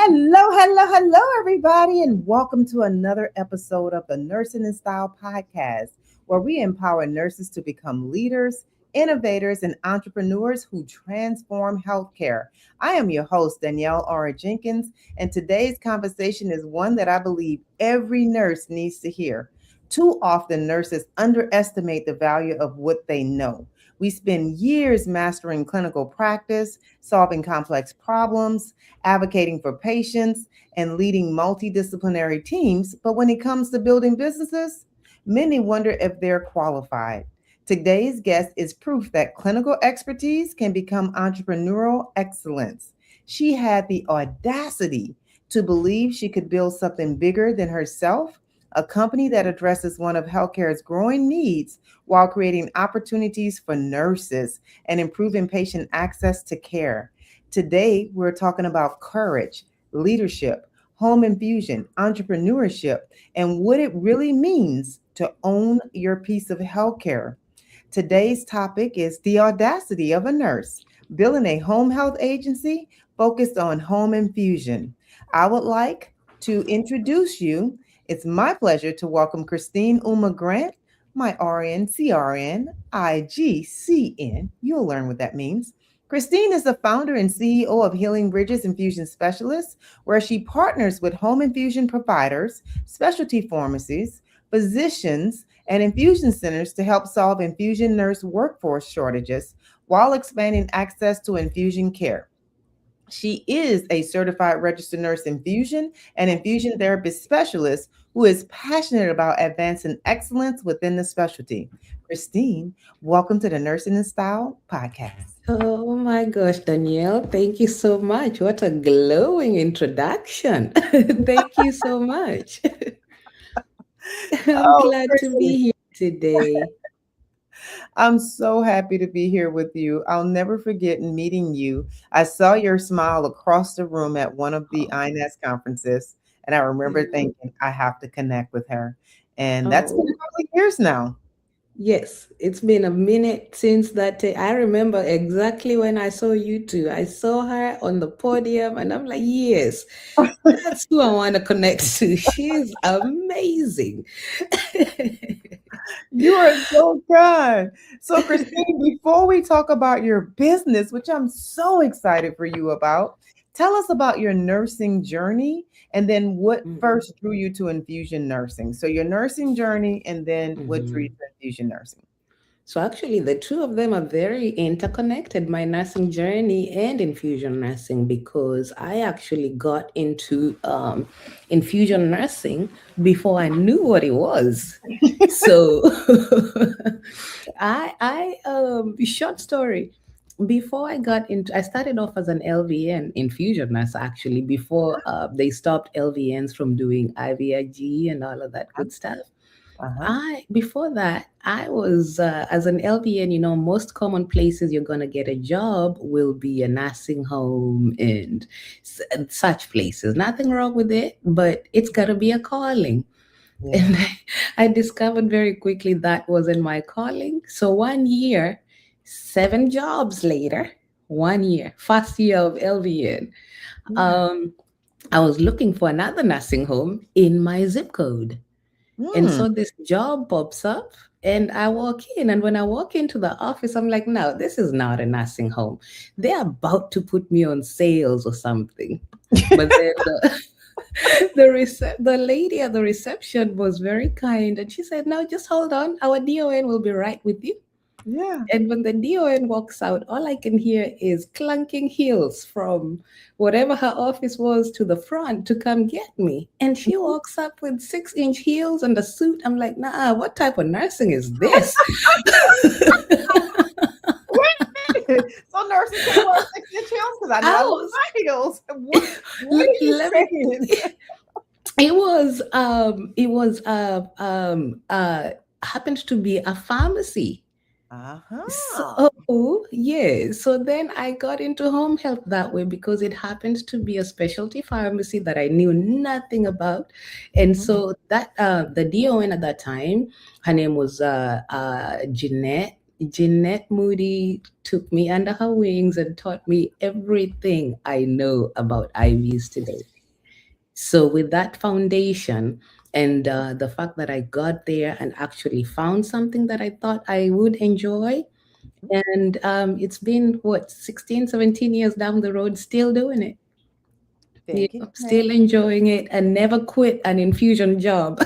Hello, everybody, and welcome to another episode of the Nursing in Style Podcast, where we empower nurses to become leaders, innovators, and entrepreneurs who transform healthcare. I am your host, Danielle Jenkins, and today's conversation is one that I believe every nurse needs to hear. Too often, nurses underestimate the value of what they know. We spend years mastering clinical practice, solving complex problems, advocating for patients, and leading multidisciplinary teams. But when it comes to building businesses, many wonder if they're qualified. Today's guest is proof that clinical expertise can become entrepreneurial excellence. She had the audacity to believe she could build something bigger than herself, a company that addresses one of healthcare's growing needs while creating opportunities for nurses and improving patient access to care. Today, we're talking about courage, leadership, home infusion, entrepreneurship, and what it really means to own your piece of healthcare. Today's topic is the audacity of a nurse building a home health agency focused on home infusion. I would like to introduce you. It's my pleasure to welcome Christine Ouma-Grant, my RN, CRN, IgCN. You'll learn what that means. Christine is the founder and CEO of Healing Bridges Infusion Specialists, where she partners with home infusion providers, specialty pharmacies, physicians, and infusion centers to help solve infusion nurse workforce shortages while expanding access to infusion care. She is a certified registered nurse infusion and infusion therapist specialist who is passionate about advancing excellence within the specialty. Christine, welcome to the Nursing in Style Podcast. Oh my gosh, Danielle, thank you so much. What a glowing introduction. Thank you so much. I'm Oh, glad to Christine, be here today. I'm so happy to be here with you. I'll never forget meeting you. I saw your smile across the room at one of the Oh, INS conferences, and I remember yeah. thinking, I have to connect with her. And that's been a Oh, couple of years now. yes, it's been a minute since that. I remember exactly when I saw you two. I saw her on the podium, and I'm like, yes, that's who I want to connect to. She's amazing. You are so kind. So, Christine, before we talk about your business, which I'm so excited for you about, tell us about your nursing journey and then what Mhm, first drew you to infusion nursing. So, your nursing journey and then what drew you mhm. to infusion nursing. So actually, the two of them are very interconnected, my nursing journey and infusion nursing, because I actually got into infusion nursing before I knew what it was. So short story. Before I got into, I started off as an LVN infusion nurse actually before they stopped LVNs from doing IVIG and all of that good stuff. Uh-huh. I before that, I was as an LVN. Most common places you're gonna get a job will be a nursing home and such places. Nothing wrong with it, but it's gotta be a calling. Yeah. And I discovered very quickly that wasn't my calling. So 1 year, 7 jobs later, 1 year, first year of LVN, Yeah. um, I was looking for another nursing home in my zip code. And Mm. so this job pops up and I walk in. And when I walk into the office, I'm like, no, this is not a nursing home. They're about to put me on sales or something. But then the lady at the reception was very kind and she said, no, just hold on. Our DON will be right with you. Yeah. And when the DON walks out, all I can hear is clunking heels from whatever her office was to the front to come get me. And she walks up with 6-inch heels and a suit. I'm like, nah, what type of nursing is this? Wait a minute. So nurses can wear 6-inch heels because I know I I love was, my heels. What are you let me, saying? it was happened to be a pharmacy. Uh-huh. So, yeah. So then I got into home health that way because it happened to be a specialty pharmacy that I knew nothing about. And Mhm. so that the DON at that time, her name was Jeanette. Jeanette Moody took me under her wings and taught me everything I know about IVs today. So with that foundation and the fact that I got there and actually found something that I thought I would enjoy, and it's been what, 16, 17 years down the road, still doing it. Thank you. Still enjoying it and never quit an infusion job.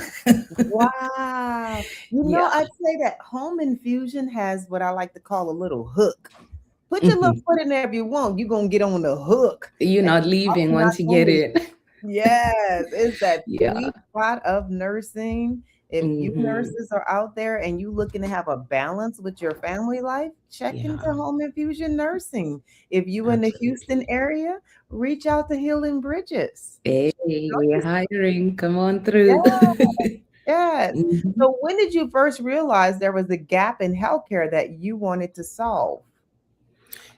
Wow. You know, Yeah. I'd say that home infusion has what I like to call a little hook. Put your little Mhm. foot in there if you want. You're going to get on the hook. You're And not leaving once you get in. yes, it's that Yeah. sweet spot of nursing. If you Hmm. nurses are out there and you looking to have a balance with your family life, check into Yeah, home infusion nursing. If you in the Houston absolutely. area, reach out to Healing Bridges. Hey, Show we're you- hiring. Come on through. Yeah, yes. Mhm. So when did you first realize there was a gap in healthcare that you wanted to solve?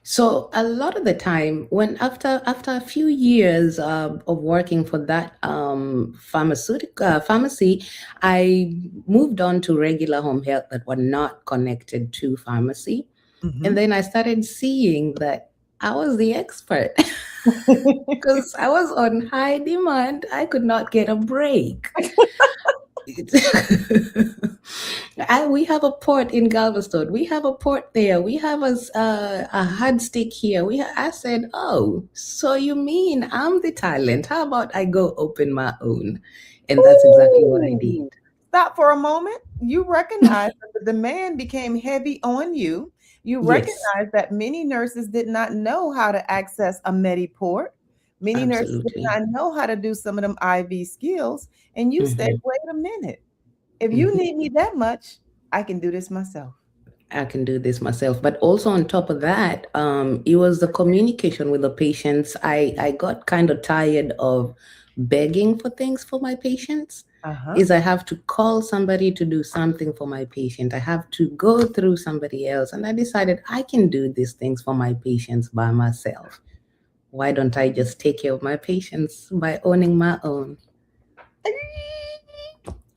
So a lot of the time, when after a few years of working for that pharmaceutical pharmacy, I moved on to regular home health that were not connected to pharmacy, and Mhm. then I started seeing that I was the expert because I was on high demand. I could not get a break. We have a port in Galveston. We have a port there. We have a hard stick here. I said, oh, so you mean I'm the talent? How about I go open my own? And that's exactly what I did. Ooh. Stop for a moment. You recognize that the demand became heavy on you. You Yes, recognize that many nurses did not know how to access a Mediport. Many nurses did absolutely. not know how to do some of them IV skills. And you said, Hmm. wait a minute. If you Hmm. need me that much, I can do this myself. I can do this myself. But also on top of that, it was the communication with the patients. I got kind of tired of begging for things for my patients. Uh-huh. Is I have to call somebody to do something for my patient. I have to go through somebody else. And I decided I can do these things for my patients by myself. Why don't I just take care of my patients by owning my own?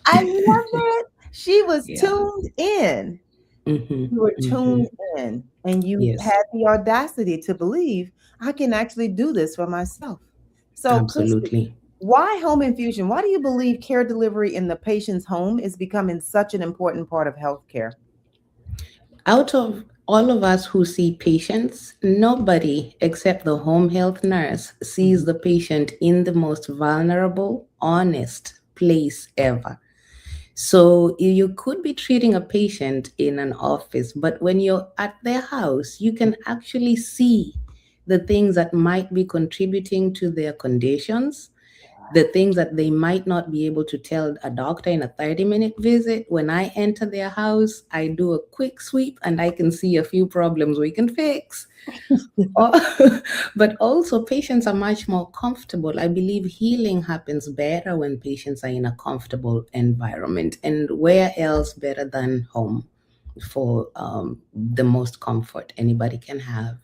I love it. She was Yeah. tuned in. Hmm. You were Hmm. tuned in and you Yes, had the audacity to believe I can actually do this for myself. So, Christy, absolutely. why home infusion? Why do you believe care delivery in the patient's home is becoming such an important part of healthcare? Out of all of us who see patients, nobody except the home health nurse sees Mhm. the patient in the most vulnerable, honest place ever. So you could be treating a patient in an office, but when you're at their house, you can actually see the things that might be contributing to their conditions, the things that they might not be able to tell a doctor in a 30-minute visit. When I enter their house, I do a quick sweep and I can see a few problems we can fix. Or- but also, patients are much more comfortable. I believe healing happens better when patients are in a comfortable environment. And where else better than home for the most comfort anybody can have?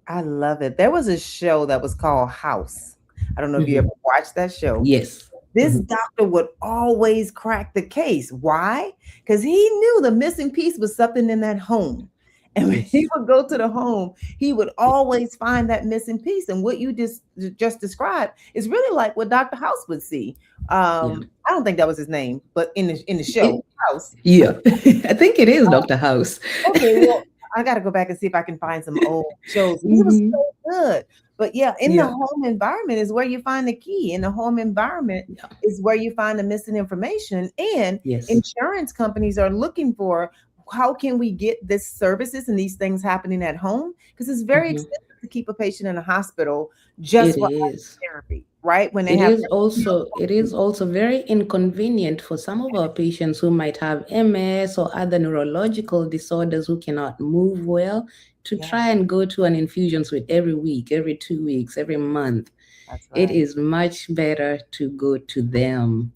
I love it. There was a show that was called House. I don't know if you ever Mhm. watched that show. Yes. This Mhm. doctor would always crack the case. Why? Because he knew the missing piece was something in that home. And when he Yes. would go to the home, he would always find that missing piece. And what you just described is really like what Dr. House would see. Yeah. I don't think that was his name, but in the show It, House. yeah. I think it is Dr. House. Okay, well, I got to go back and see if I can find some old shows because it was Hmm. so good. But yeah, in the Yeah. home environment is where you find the key. In the home environment Yeah. is where you find the missing information. And Yes. insurance companies are looking for how can we get this services and these things happening at home? Because it's very Hmm. expensive to keep a patient in a hospital just It for is. therapy, right? When they It have is also it is also very inconvenient for some of our patients who might have MS or other neurological disorders who cannot move well to yeah, try and go to an infusion suite every week, every 2 weeks, every month. that's It right. is much better to go to them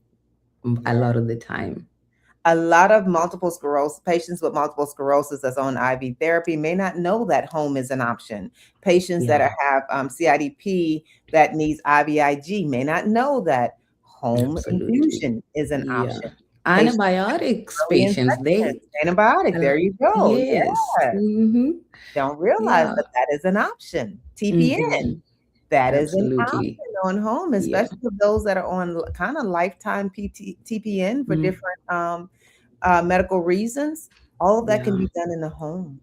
a Yeah. lot of the time. A lot of multiple sclerosis patients with multiple sclerosis that's on IV therapy may not know that home is an option. Patients that Yeah, have CIDP that needs IVIG may not know that home absolutely. infusion is an Yeah. option. Patients Antibiotics with early patients, infections, antibiotic. There you go. yes. Yeah, Hmm. don't realize Yeah. that that is an option. TPN, Hmm. that is an option. Absolutely. on home, Yeah. especially with those that are on kind of lifetime TPN for Mm, different medical reasons. All of that can yeah, be done in the home.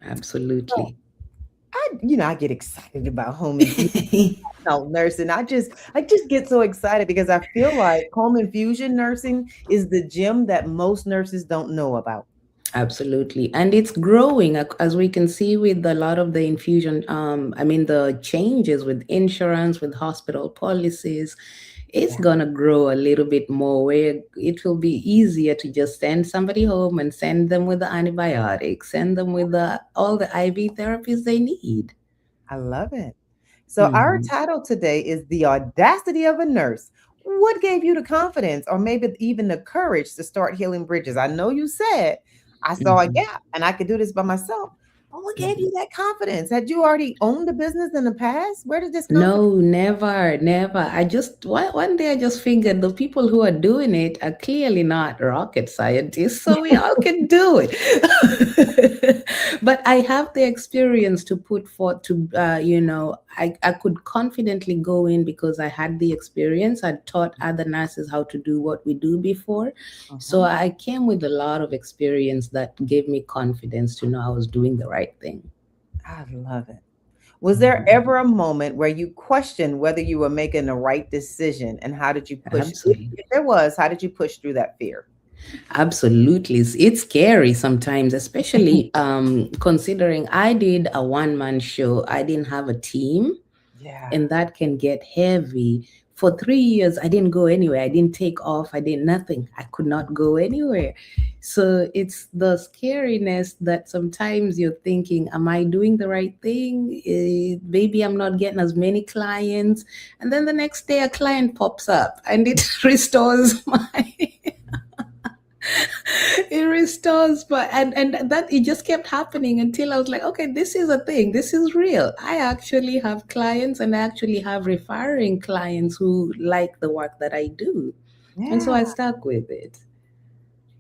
So absolutely. I get excited about home infusion. No, nursing. I just get so excited because I feel like home infusion nursing is the gym that most nurses don't know about. Absolutely. And it's growing, as we can see with a lot of the infusion, I mean, the changes with insurance, with hospital policies. It's Yeah, going to grow a little bit more where it will be easier to just send somebody home and send them with the antibiotics, send them with all the IV therapies they need. I love it. So our Mhm. title today is The Audacity of a Nurse. What gave you the confidence or maybe even the courage to start healing bridges? I know you said I saw a Mhm. gap and I could do this by myself. But what gave Mhm. you that confidence? Had you already owned the business in the past? Where did this come from? No, never, never. One day I just figured the people who are doing it are clearly not rocket scientists, so we all can do it. But I have the experience to put forth to, I could confidently go in because I had the experience. I taught other nurses how to do what we do before. So Mhm. I came with a lot of experience that gave me confidence to know I was doing the right thing. I love it. Was there Mhm. ever a moment where you questioned whether you were making the right decision and how did you push? Absolutely. If there was, how did you push through that fear? Absolutely. It's scary sometimes, especially considering I did a one-man show. I didn't have a team, Yeah. and that can get heavy. For 3 years, I didn't go anywhere. I didn't take off. I did nothing. I could not go anywhere. So it's the scariness that sometimes you're thinking, am I doing the right thing? Maybe I'm not getting as many clients. And then the next day, a client pops up and it restores my it restores but and that it just kept happening until I was like, okay, this is a thing, this is real. I actually have clients and I actually have referring clients who like the work that I do, and so Yeah. I stuck with it.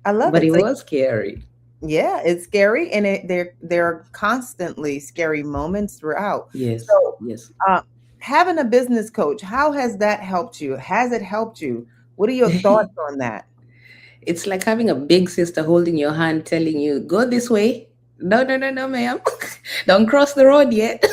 I love But it. it So was scary. yeah, it's scary and there are constantly scary moments throughout. Yes, So yes. uh having a business coach, how has that helped you? Has it helped you? What are your thoughts on that? It's like having a big sister holding your hand telling you, go this way. No, no, no, no, ma'am. Don't cross the road yet.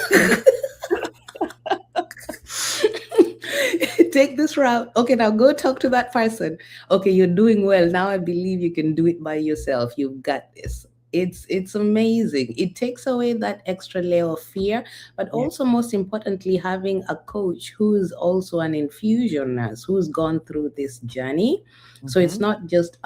Take this route. Okay, now go talk to that person. Okay, you're doing well. Now I believe you can do it by yourself. You've got this. It's amazing. It takes away that extra layer of fear, but Yeah. also most importantly, having a coach who is also an infusion nurse who's gone through this journey. So it's Mhm. not just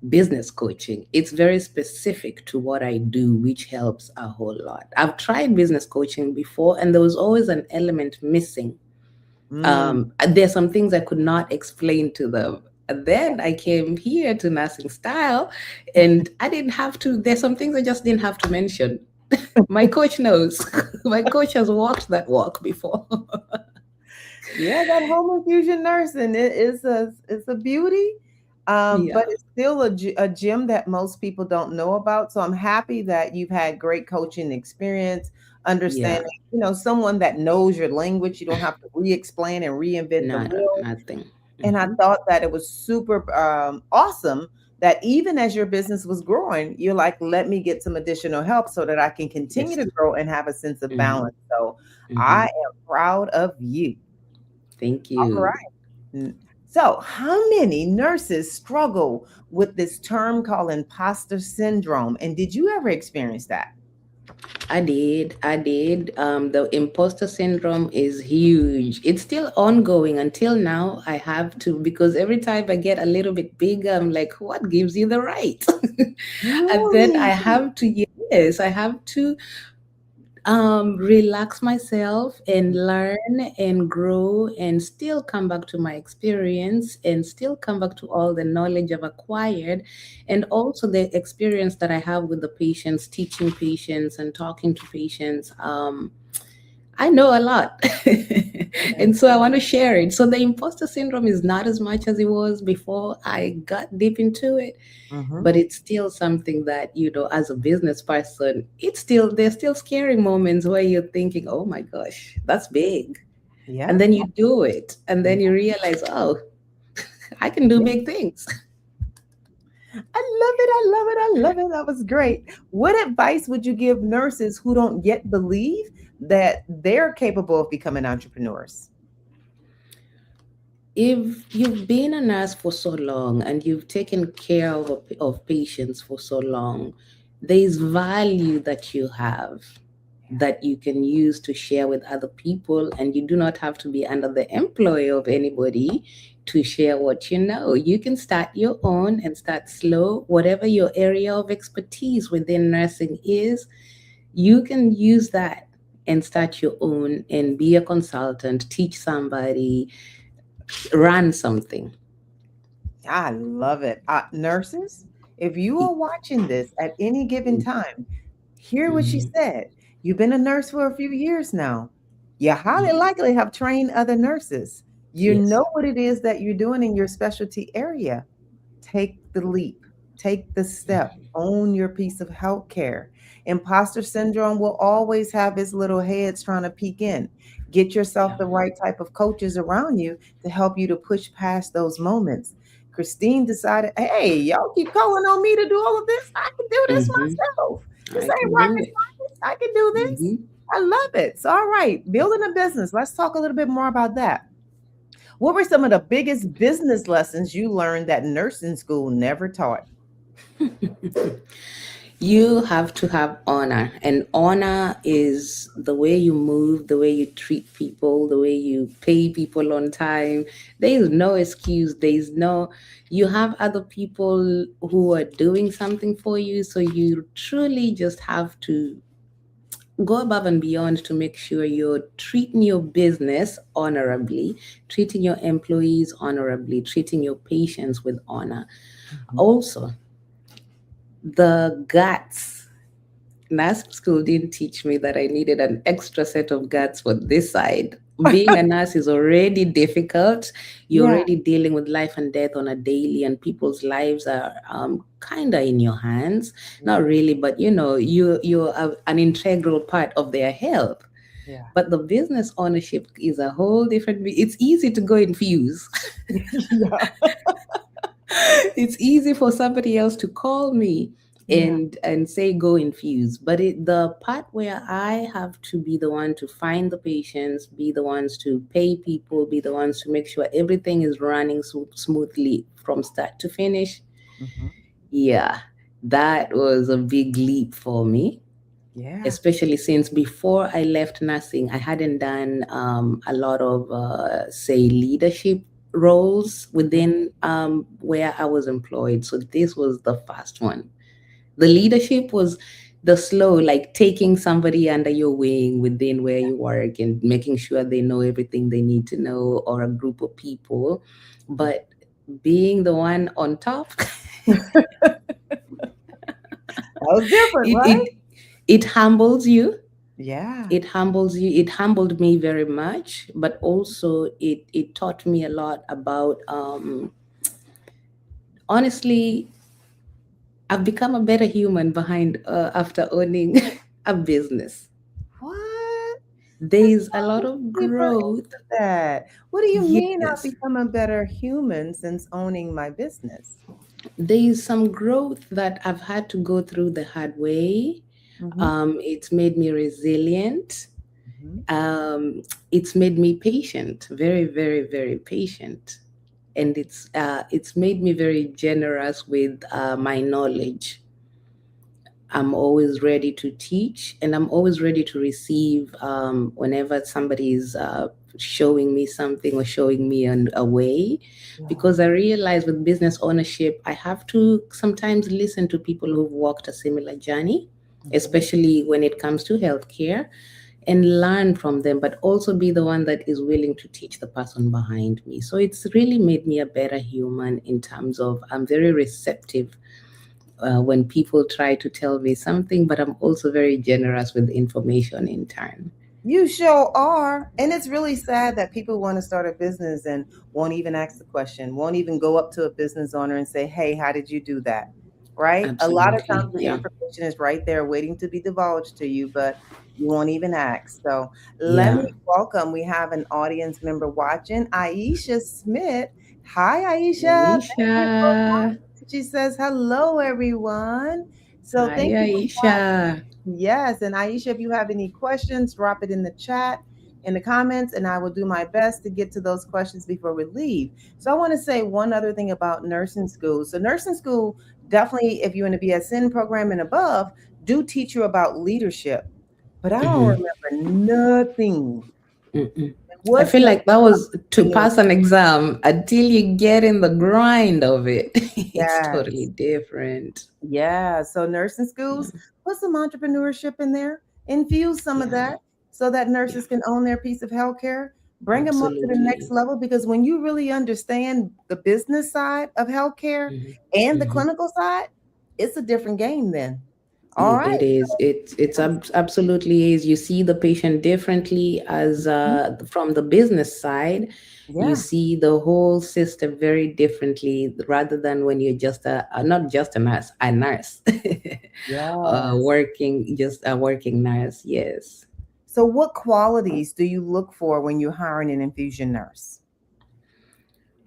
business coaching. It's very specific to what I do, which helps a whole lot. I've tried business coaching before, and there was always an element missing. Mm. There's some things I could not explain to them. And then I came here to Nursing Style, and I didn't have to. There's some things I just didn't have to mention. My coach knows. My coach has walked that walk before. Yeah, that home infusion nursing it's a beauty, but Yeah, it's still a gym that most people don't know about. So I'm happy that you've had great coaching experience, yeah. understanding, someone that knows your language. You don't have to re-explain and reinvent the Not wheel. nothing. And I Hmm. thought that it was super awesome that even as your business was growing, you're like, let me get some additional help so that I can continue Yes. to grow and have a sense of Hmm. balance. So I Hmm. am proud of you. Thank All right. you. N- So, how many nurses struggle with this term called imposter syndrome? And did you ever experience that? I did. I did. The imposter syndrome is huge. It's still ongoing until now. I have to, because every time I get a little bit bigger, I'm like, what gives you the right? And then I Really? have to, yes, I have to relax myself and learn and grow and still come back to my experience and still come back to all the knowledge I've acquired and also the experience that I have with the patients, teaching patients and talking to patients. I know a lot. And so I want to share it. So the imposter syndrome is not as much as it was before I got deep into it, Mm-hmm. but it's still something that, as a business person, there's still scary moments where you're thinking, oh my gosh, that's big. Yeah. And then you do it, and then you realize, oh, I can do Yeah. big things. I love it. I love it. I love it. That was great. What advice would you give nurses who don't yet believe that they're capable of becoming entrepreneurs? If you've been a nurse for so long and you've taken care of patients for so long, there's value that you have that you can use to share with other people, and you do not have to be under the employ of anybody to share what you know. You can start your own and start slow. Whatever your area of expertise within nursing is, you can use that and start your own and be a consultant, teach somebody, run something. I love it. Nurses, if you are watching this at any given time, hear what she Mhm. said. You've been a nurse for a few years now. You highly likely have trained other nurses. You Yes. know what it is that you're doing in your specialty area. Take the leap, take the step, own your piece of healthcare. Imposter syndrome will always have its little heads trying to peek in. Get yourself Yeah. the right type of coaches around you to help you to push past those moments. Christine decided, hey, y'all keep calling on me to do all of this. I can do this Hmm. myself. This I ain't can do rocket it. science. I can do this. Hmm. I love it. So, all right, building a business. Let's talk a little bit more about that. What were some of the biggest business lessons you learned that nursing school never taught? You have to have honor, and honor is the way you move, the way you treat people, the way you pay people on time. There is no excuse. You have other people who are doing something for you, so you truly just have to go above and beyond to make sure you're treating your business honorably, treating your employees honorably, treating your patients with honor. Mhm. Also, the guts. Nursing school didn't teach me that I needed an extra set of guts for this side. Being a nurse is already difficult. You're Yeah. already dealing with life and death on a daily, and people's lives are kind of in your hands. Not Yeah. really, but you're an integral part of their health. Yeah. But the business ownership is a whole different. It's easy to go infuse. Yeah. It's easy for somebody else to call me Yeah. and say go infuse, but the part where I have to be the one to find the patients, be the ones to pay people, be the ones to make sure everything is running smoothly from start to finish. Mhm. Yeah, that was a big leap for me, Yeah. especially since before I left nursing, I hadn't done a lot of, say, leadership roles Yeah. within where I was employed. So this was the first one. The leadership was the slow, like taking somebody under your wing within where you work and making sure they know everything they need to know, or a group of people. But being the one on top, That was different, it right? it it humbles you. Yeah. It humbles you. It humbled me very much, but also it taught me a lot about, honestly, I've become a better human behind, after owning a business. What? That's There's a lot so of deeper growth. into that. What do you mean I've Yes, become a better human since owning my business? there's some growth that I've had to go through the hard way. Mhm. It's made me resilient. Mhm. It's made me patient, very, very, very patient, and it's made me very generous with my knowledge. I'm always ready to teach, and I'm always ready to receive, whenever somebody is showing me something or showing me a way. Yeah. Because I realize with business ownership, I have to sometimes listen to people who've walked a similar journey, Mhm. especially when it comes to healthcare, and learn from them, but also be the one that is willing to teach the person behind me. So it's really made me a better human in terms of I'm very receptive when people try to tell me something, but I'm also very generous with information in turn. You sure are. And it's really sad that people want to start a business and won't even ask the question, won't even go up to a business owner and say, hey, how did you do that? right? A lot of Absolutely. times the Yeah. information is right there waiting to be divulged to you, but you won't even ask. So let me Yeah. welcome. We have an audience member watching, Aisha Smith. Hi, Aisha. Thank Aisha. you for watching. She says, hello, everyone. So Hi, thank you for Aisha. Yes, and Aisha, if you have any questions, drop it in the chat, in the comments, and I will do my best to get to those questions before we leave. So I want to say one other thing about nursing school. So nursing school, definitely, if you're in the BSN program and above, do teach you about leadership. But I don't Mhm. remember nothing. Mm-mm. I What's feel the like that was to thing? pass an exam until you get in the grind of it. It's totally Yes. different. Yeah, so nursing Yeah. schools, put some entrepreneurship in there, infuse some of Yeah. that so that Yeah. nurses can own their piece of healthcare, bring them up to the next Absolutely. level. Because when you really understand the business side of healthcare Mhm. and the Mhm. clinical side, it's a different game then. All right. It is. Absolutely is. You see the patient differently as Mhm. from the business side. You Yeah. see the whole system very differently rather than when you're just not just a nurse, Yes. working just a working nurse. Yes. So, what qualities do you look for when you're hiring an infusion nurse?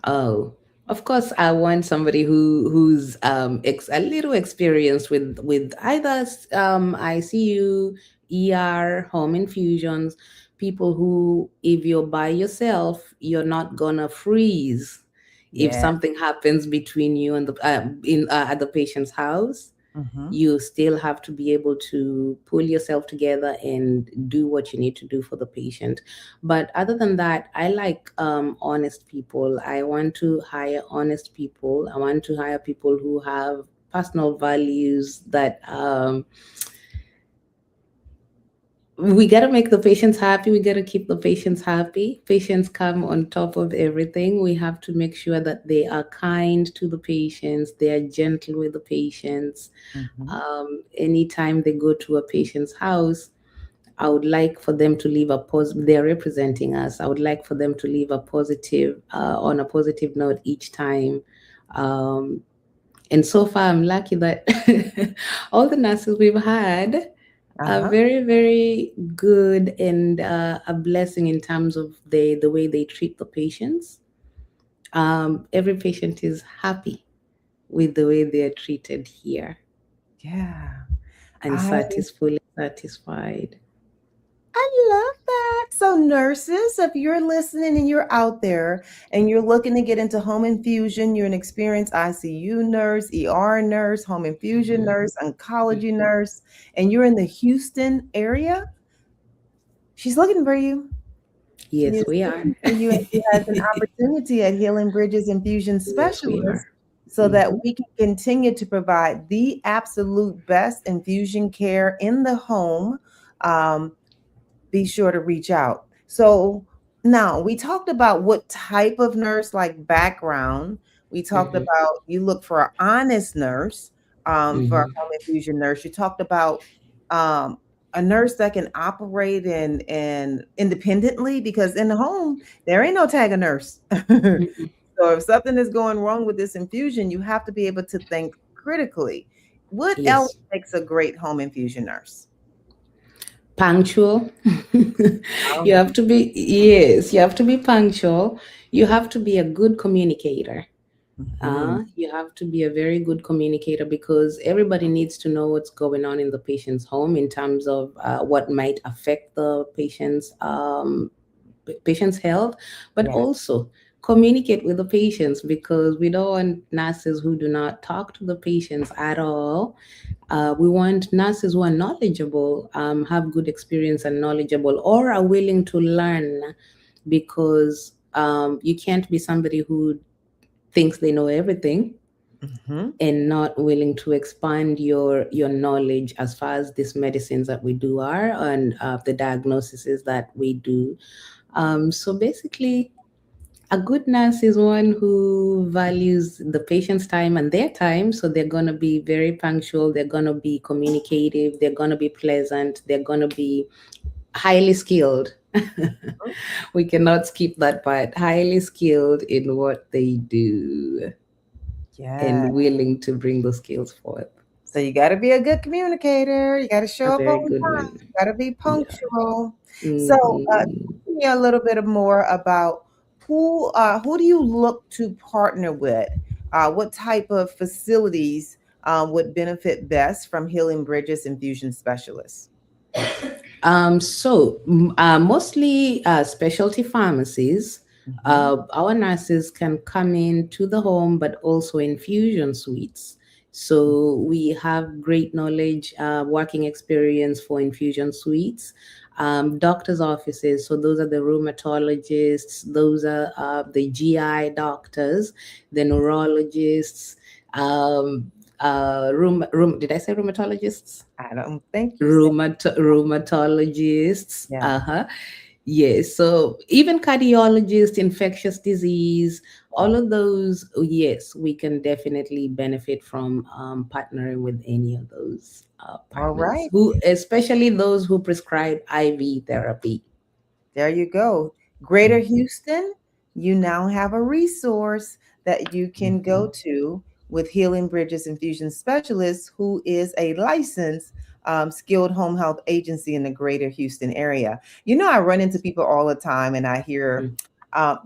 Oh, of course, I want somebody who's a little experienced with either ICU, ER, home infusions. People who, if you're by yourself, you're not gonna freeze if Yeah. something happens between you and the in at the patient's house. Hmm. You still have to be able to pull yourself together and do what you need to do for the patient. But other than that, I like honest people. I want to hire honest people. I want to hire people who have personal values that we got to make the patients happy. We got to keep the patients happy. Patients come on top of everything. We have to make sure that they are kind to the patients, they are gentle with the patients. Hmm. Anytime they go to a patient's house, I would like for them to leave a positive. They're representing us. I would like for them to leave a positive, on a positive note each time. Um, and so far, I'm lucky that all the nurses we've had are Uh-huh. very, very good and a blessing in terms of the way they treat the patients. Every patient is happy with the way they are treated here Yeah. and I fully satisfied. I love that. So, nurses, if you're listening and you're out there and you're looking to get into home infusion, you're an experienced ICU nurse, ER nurse, home infusion Mhm. nurse, oncology nurse, and you're in the Houston area, she's looking for you. She Yes, is we are. looking for you, and she has an opportunity at Healing Bridges Infusion Yes, we Specialist are. so that Hmm. we can continue to provide the absolute best infusion care in the home. Um, be sure to reach out. So now we talked about what type of nurse, like background. We talked Hmm. about you look for an honest nurse for a Hmm. home infusion nurse. You talked about um, a nurse that can operate and independently because in the home there ain't no tag a nurse. Hmm. So if something is going wrong with this infusion, you have to be able to think critically. What else Yes. makes a great home infusion nurse? Punctual. Oh, You have to be, yes, you have to be punctual. You have to be a good communicator. mhm. You have to be a very good communicator because everybody needs to know what's going on in the patient's home in terms of what might affect the patient's health, but Yeah. also communicate with the patients because we don't want nurses who do not talk to the patients at all. We want nurses who are knowledgeable, have good experience and knowledgeable, or are willing to learn because you can't be somebody who thinks they know everything Mhm. and not willing to expand your knowledge as far as these medicines that we do are and the diagnoses that we do. So basically, a good nurse is one who values the patient's time and their time. So they're going to be very punctual, they're going to be communicative, they're going to be pleasant, they're going to be highly skilled. We cannot skip that part. Highly skilled in what they do. Yeah. and willing to bring those skills forth. So you got to be a good communicator. You got to A show up very on good time. one. You got to be Yeah. punctual. So, Hmm. tell me a little bit more about who do you look to partner with? What type of facilities would benefit best from Healing Bridges infusion specialists? Mostly specialty pharmacies. Hmm. Our nurses can come in to the home, but also infusion suites. So we have great knowledge, working experience for infusion suites. Doctors' offices. So those are the rheumatologists. Those are the GI doctors, the neurologists. Um, did I say rheumatologists? I don't think you said. Rheumatologists. Yeah. Uh-huh. Yes. So even cardiologists, infectious disease, all of those, yes, we can definitely benefit from partnering with any of those All partners right. who, especially those who prescribe IV therapy. There you go. Greater Mhm. Houston, you now have a resource that you can go Mhm. to with Healing Bridges Infusion Specialist, who is a licensed skilled home health agency in the greater Houston area. You know, I run into people all the time and I hear,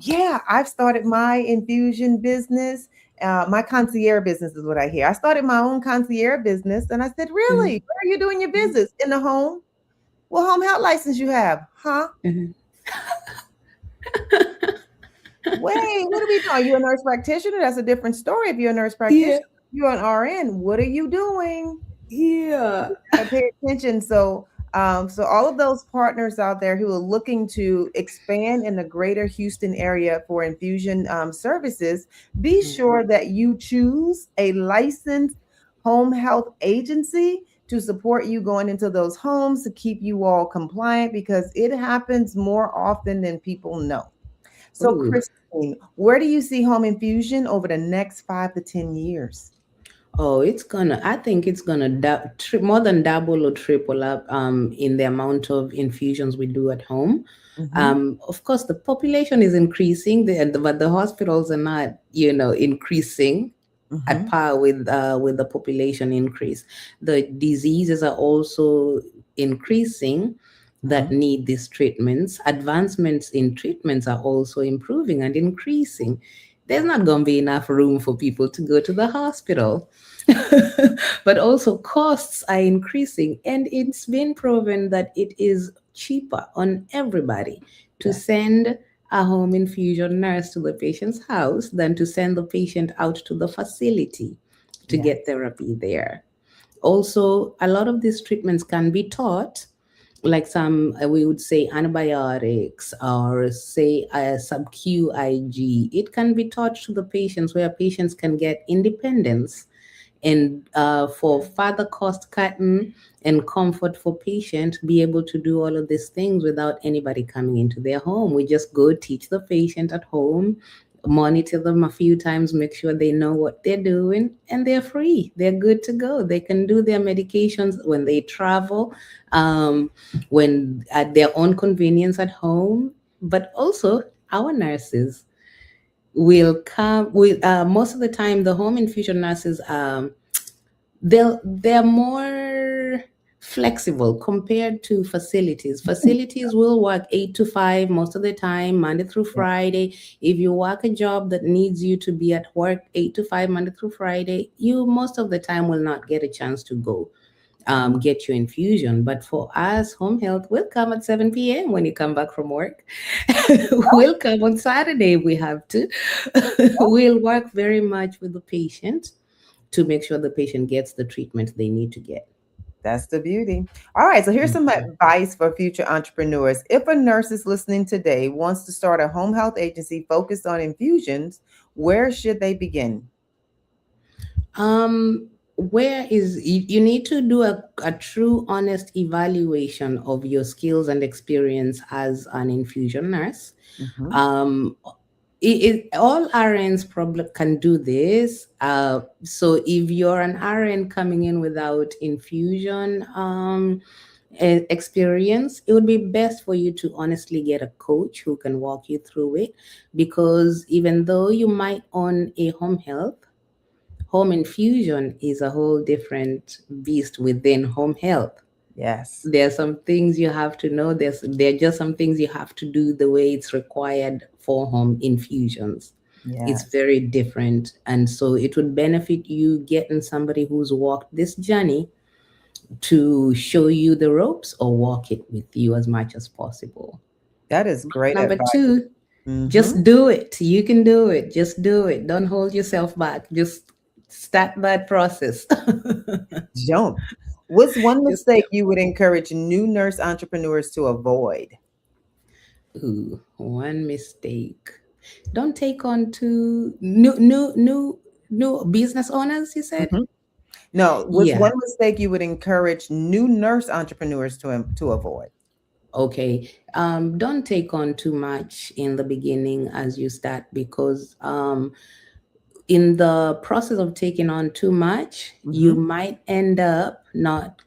yeah, I've started my infusion business. My concierge business is what I hear. I started my own concierge business. And I said, Mhm. really? Where are you doing your Mhm. business? In the home? What home health license you have? Huh? Mhm. Wait, what are we doing? Are you a nurse practitioner? That's a different story. If you're a nurse Yeah. practitioner, you're an RN. What are you doing? Yeah. Gotta pay attention. So all of those partners out there who are looking to expand in the greater Houston area for infusion services, be Mhm. sure that you choose a licensed home health agency to support you going into those homes to keep you all compliant because it happens more often than people know. So, Ooh. Christine, where do you see home infusion over the next 5 to 10 years? Oh, I think it's gonna more than double or triple up in the amount of infusions we do at home. Hmm. Of course, the population is increasing, but the hospitals are not, increasing at Hmm. par with the population increase. The diseases are also increasing that Hmm. need these treatments. Advancements in treatments are also improving and increasing. There's not going to be enough room for people to go to the hospital. But also costs are increasing, and it's been proven that it is cheaper on everybody to Yes. send a home infusion nurse to the patient's house than to send the patient out to the facility to Yeah. get therapy there. Also, a lot of these treatments can be taught, like some, we would say antibiotics or say a sub-Q IG. It can be taught to the patients where patients can get independence and for further cost cutting and comfort for patient, be able to do all of these things without anybody coming into their home. We just go teach the patient at home, monitor them a few times, make sure they know what they're doing, and they're free. They're good to go. They can do their medications when they travel, um, when at their own convenience at home. But also our nurses will come with most of the time the home infusion nurses, they're more flexible compared to facilities. Facilities will work 8 to 5 most of the time, Monday through Yeah. Friday. If you work a job that needs you to be at work 8 to 5 Monday through Friday, you most of the time will not get a chance to go get your infusion. But for us, home health will come at 7 p.m. when you come back from work. We'll come on Saturday if we have to. We'll work very much with the patient to make sure the patient gets the treatment they need to get. That's the beauty. All right. So here's some Mhm. advice for future entrepreneurs. If a nurse is listening today wants to start a home health agency focused on infusions, where should they begin? Where is you need to do a true honest evaluation of your skills and experience as an infusion nurse. Hmm. um all RNs probably can do this. So if you're an RN coming in without infusion experience, it would be best for you to honestly get a coach who can walk you through it. Because even though you might own a home health, Home infusion is a whole different beast within home health. Yes. There are some things you have to know. There are just some things you have to do the way it's required for home infusions. It's Yes. very different. And so it would benefit you getting somebody who's walked this journey to show you the ropes or walk it with you as much as possible. That is great Number advice. two, Mm-hmm. just do it. You can do it. Just do it. Don't hold yourself back. Just start that process. Jump. What's one Just mistake you would encourage new nurse entrepreneurs to avoid? ooh, one mistake. Don't take on too new business owners, you said? Mhm. No, what's Yeah. one mistake you would encourage new nurse entrepreneurs to avoid? Okay. Don't take on too much in the beginning as you start, because in the process of taking on too much, you Hmm. might end up not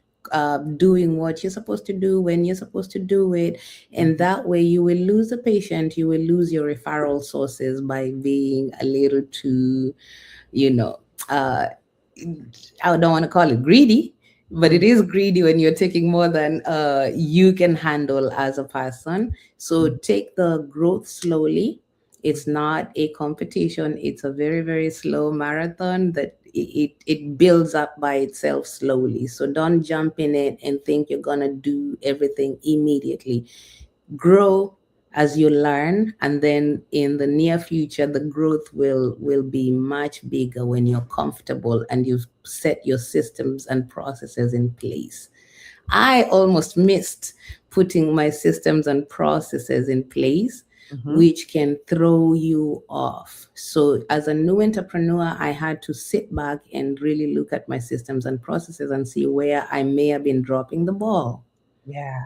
doing what you're supposed to do when you're supposed to do it. And Hmm. that way, you will lose the patient, you will lose your referral sources by being a little too, you know, uh, I don't want to call it greedy, but it is greedy when you're taking more than you can handle as a person. So take the growth slowly. It's not a competition. It's a very, very slow marathon that it builds up by itself slowly. So don't jump in it and think you're going to do everything immediately. Grow as you learn, and then in the near future the growth will be much bigger when you're comfortable and you've set your systems and processes in place. I almost missed putting my systems and processes in place, Hmm. which can throw you off. So as a new entrepreneur, I had to sit back and really look at my systems and processes and see where I may have been dropping the ball. Yeah.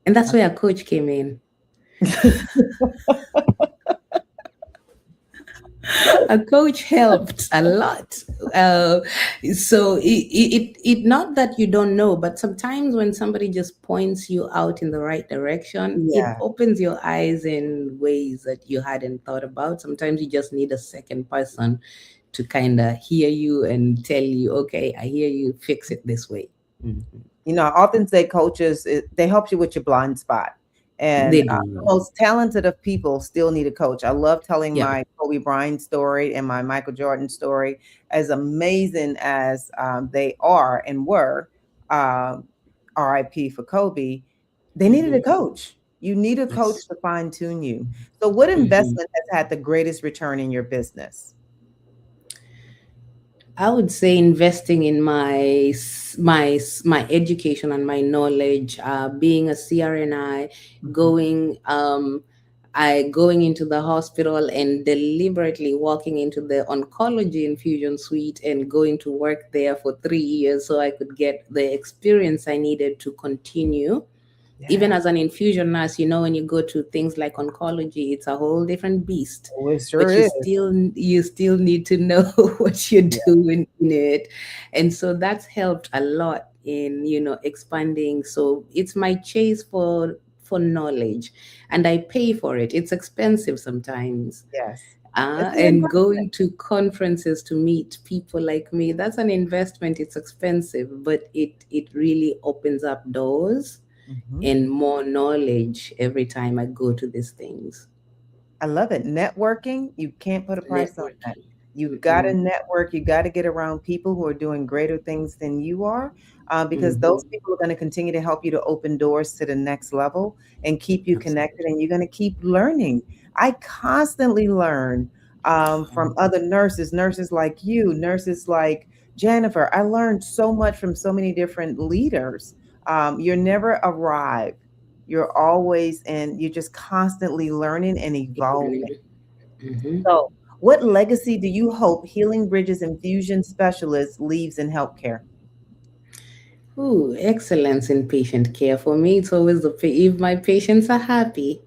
And that's where a coach came in. A coach helped a lot. Uh, so it not that you don't know, but sometimes when somebody just points you out in the right direction, it Yeah. opens your eyes in ways that you hadn't thought about. Sometimes you just need a second person to kind of hear you and tell you, okay, I hear you, fix it this way. Mhm. I often say coaches, they help you with your blind spot. And They the do. most talented of people still need a coach. I love telling Yeah. my Kobe Bryant story and my Michael Jordan story. As amazing as they are and were, um, RIP for Kobe, they needed a Hmm. coach. You need a coach Yes. to fine tune you. So, what Hmm. investment has had the greatest return in your business? I would say investing in my education and my knowledge, being a CRNI, Mhm. going going into the hospital and deliberately walking into the oncology infusion suite and going to work there for 3 years so I could get the experience I needed to continue. Even Yeah, as an infusion nurse, when you go to things like oncology, it's a whole different beast. oh, it sure But you is. still need to know what you're Yeah. doing in it. And so that's helped a lot in, expanding. So it's my chase for knowledge, and I pay for it. It's expensive sometimes. Yes. It's an And investment. going to conferences to meet people like me, that's an investment. It's expensive, but it really opens up doors Mhm. and more knowledge every time I go to these things. I love it. Networking, you can't put a price on that. Networking. You got to Mm-mm. network. You got to get around people who are doing greater things than you are, because those Mm-hmm. people are going to continue to help you to open doors to the next level and keep you connected. Absolutely. And you're going to keep learning. I constantly learn from other nurses, nurses like you, nurses like Jennifer. I learned so much from so many different leaders. You're never arrived. You're always and you're just constantly learning and evolving. Learning. Mm-hmm. So, what legacy do you hope Healing Bridges Infusion Specialist leaves in healthcare? Ooh, excellence in patient care. For me, it's always if my patients are happy.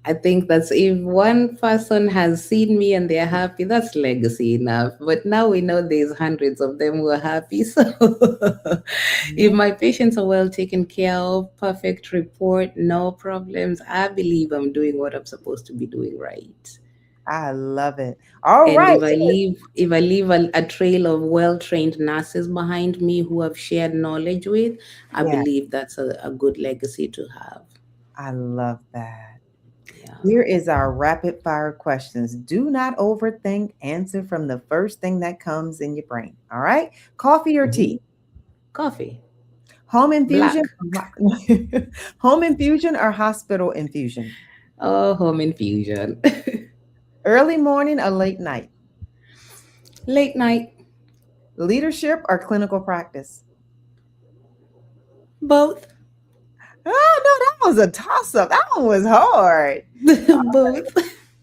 I think that's if one person has seen me and they're happy, that's legacy enough. But now we know there's hundreds of them who are happy. So if Mhm. my patients are well taken care of, perfect report, no problems, I believe I'm doing what I'm supposed to be doing right. I love it. All And right. if I leave a trail of well-trained nurses behind me who I've shared knowledge with, I Yeah, believe that's a good legacy to have. I love that. Yeah. Here is our rapid fire questions. Do not overthink. Answer from the first thing that comes in your brain. All right. Coffee or Mhm. tea? Coffee. Home infusion? Black. Home infusion or hospital infusion? Oh, home infusion. Early morning or late night? Late night. Leadership or clinical practice? Both. Oh, no, that was a toss up. That one was hard. Both.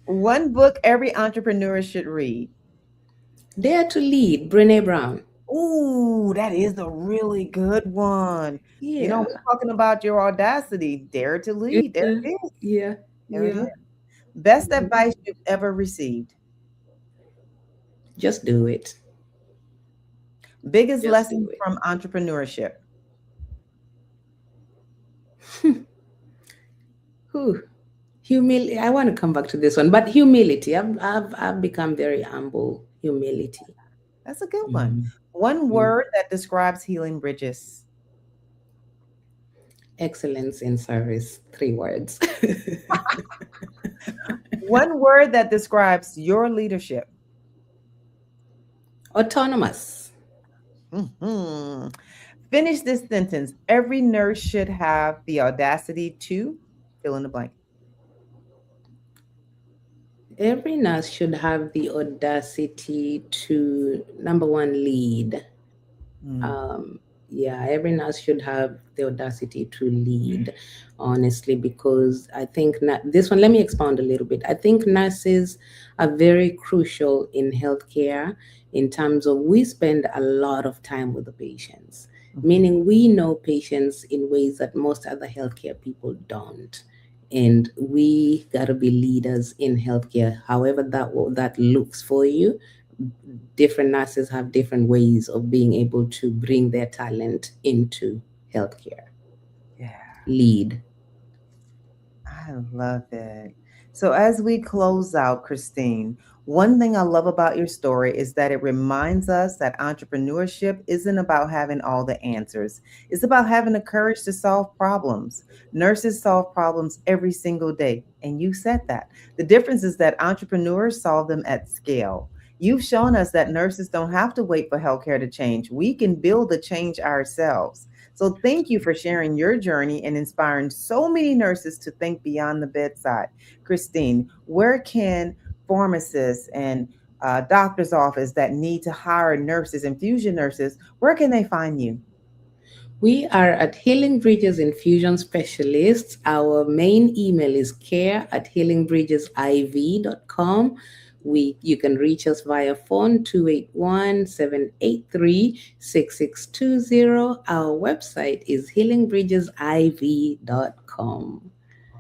One book every entrepreneur should read. Dare to Lead, Brene Brown. Ooh, that is a really good one. You know, Yeah. we're talking about your audacity. Dare to lead. There Yeah. it is. Yeah. There it is. Yeah. Best Mhm. advice you've ever received. Just do it. Biggest Just do lesson it. from entrepreneurship. Whew. Humility. I want to come back to this one, but humility. I've become very humble. Humility. That's a good one. Mhm. One Mm. word that describes healing bridges. Excellence in service. 3 words. One word that describes your leadership. Autonomous. Mhm. Finish this sentence. Every nurse should have the audacity to fill in the blank. Every nurse should have the audacity to, number one, lead. Mm. um, yeah, every nurse should have the audacity to lead, honestly, because I think this one, let me expound a little bit. I think nurses are very crucial in healthcare in terms of we spend a lot of time with the patients, Mhm. meaning we know patients in ways that most other healthcare people don't. And we got to be leaders in healthcare, however that looks for you. Different nurses have different ways of being able to bring their talent into healthcare. Yeah. Lead. I love it. So, as we close out, Christine, one thing I love about your story is that it reminds us that entrepreneurship isn't about having all the answers. It's about having the courage to solve problems. Nurses solve problems every single day, and you said that. The difference is that entrepreneurs solve them at scale. You've shown us that nurses don't have to wait for healthcare to change. We can build the change ourselves. So thank you for sharing your journey and inspiring so many nurses to think beyond the bedside. Christine, where can pharmacists and doctor's office that need to hire nurses, infusion nurses, where can they find you? We are at Healing Bridges Infusion Specialists. Our main email is care@healingbridgesiv.com. You can reach us via phone 281-783-6620. Our website is healingbridgesiv.com.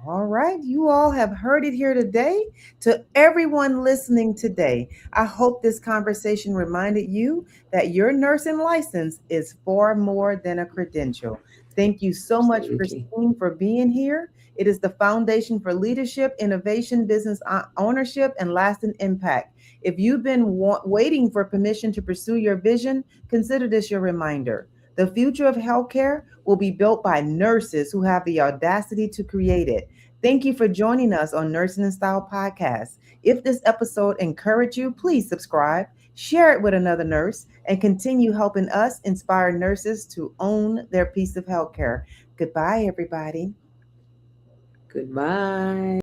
All right, you all have heard it here today. To everyone listening today, I hope this conversation reminded you that your nursing license is far more than a credential. Thank you so much, Absolutely. Christine, for being here. It is the foundation for leadership, innovation, business ownership, and lasting impact. If you've been waiting for permission to pursue your vision, consider this your reminder. The future of healthcare will be built by nurses who have the audacity to create it. Thank you for joining us on Nursing in Style Podcast. If this episode encouraged you, please subscribe, share it with another nurse, and continue helping us inspire nurses to own their piece of healthcare. Goodbye, everybody. Goodbye.